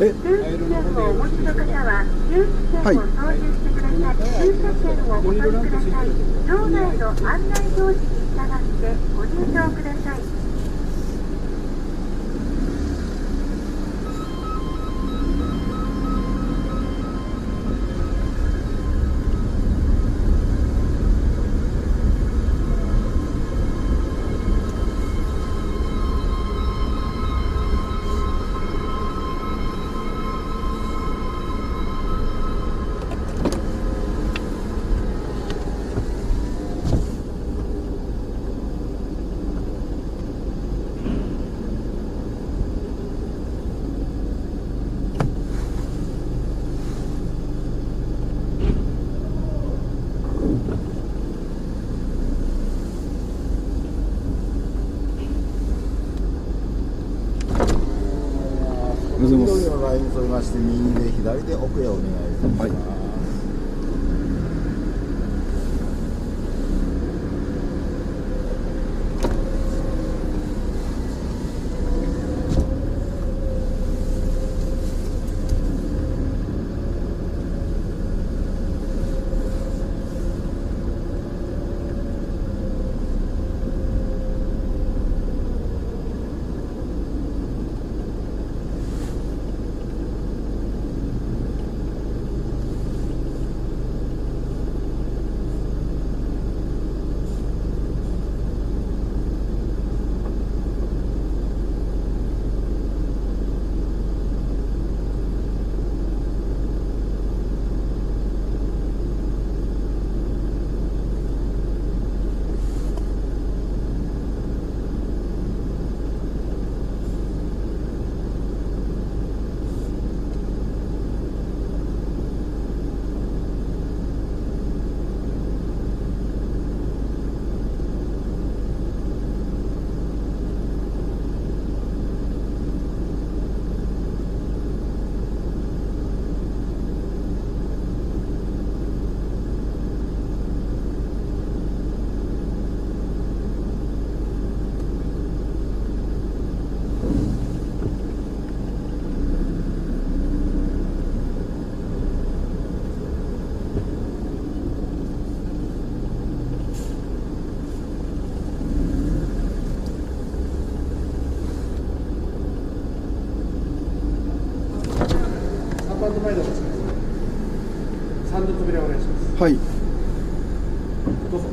え、駐車券をお持ちの方は駐車券を操縦してください。駐車券をお取りください。場内の案内表示に従ってご入場ください。緑のラインに沿いまして右で左で奥へお願いします。はい3番の前でお待ちください。3の扉お願いします。はい。どうぞ。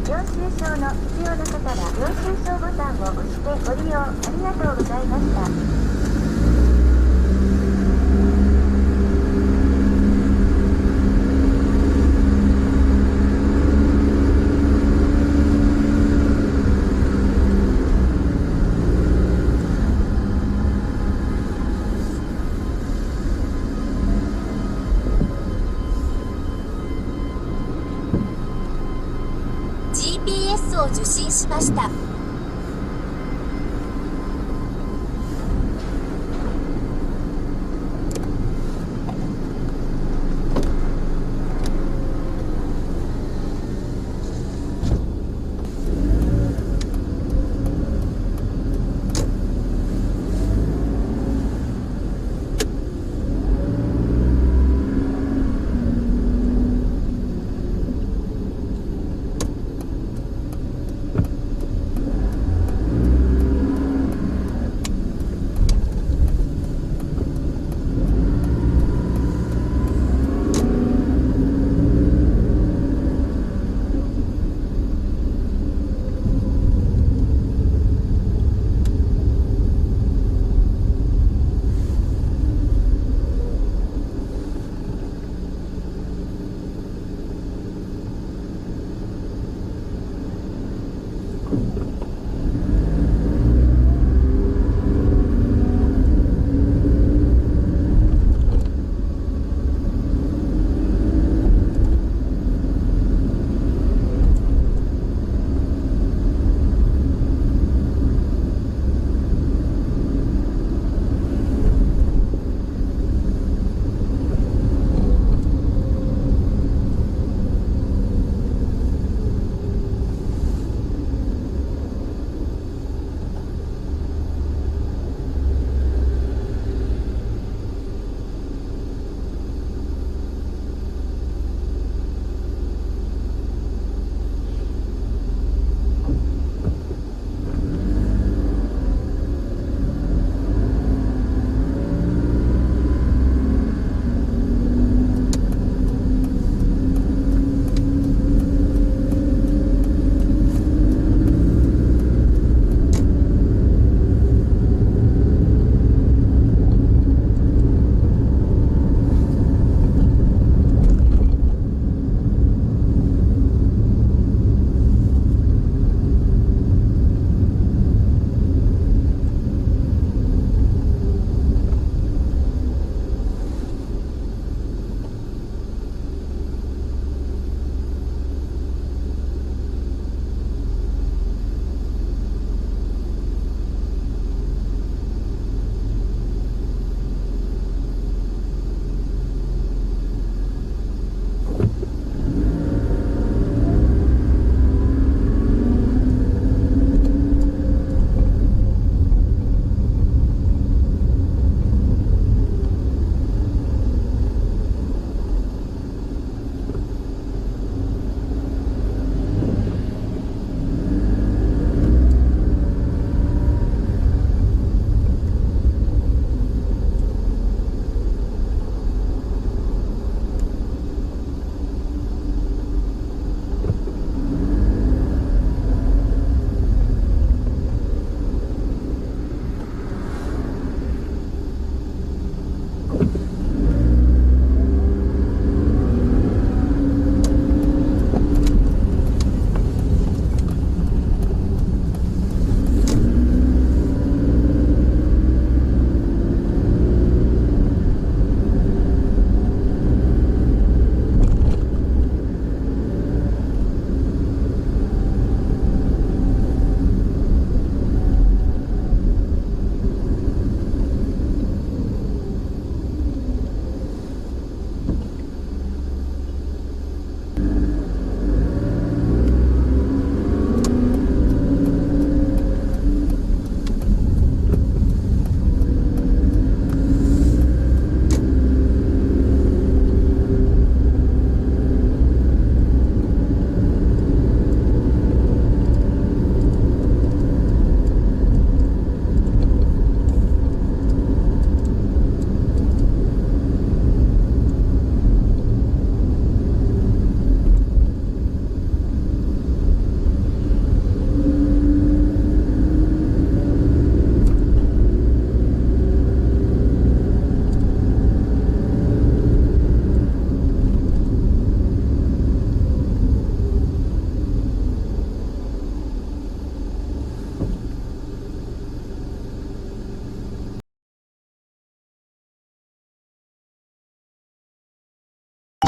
領収書の必要な方は領収書ボタンを押してご利用ありがとうございました。GPS を受信しました。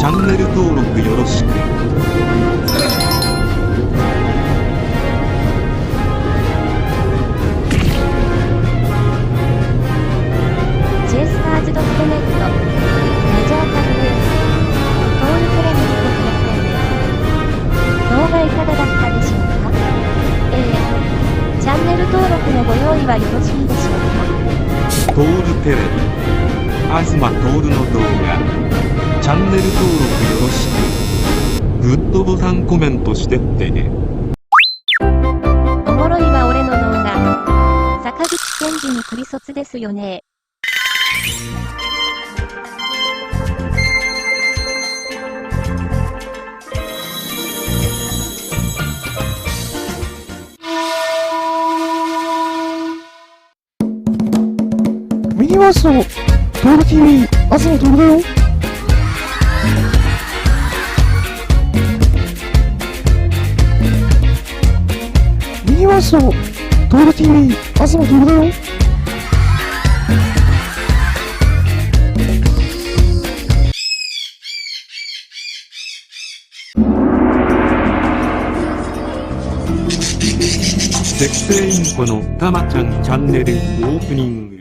チャンネル登録よろしく。ジェスターズ.ネット、メジャータグレース、トールプレミリコプロです。動画いかがだったでしょうか？チャンネル登録のご用意はよろしいでしょうか？トールテレビ、東トールの動画、チャンネル登録よろしく。グッドボタンコメントしてってね。おもろいわ俺の動画。坂口健二にクリ卒ですよね。ミニバースのトール TV、東トールだよ。ミニバースのトール TV、東トールだよ。設定インコのたまちゃんチャンネルオープニング。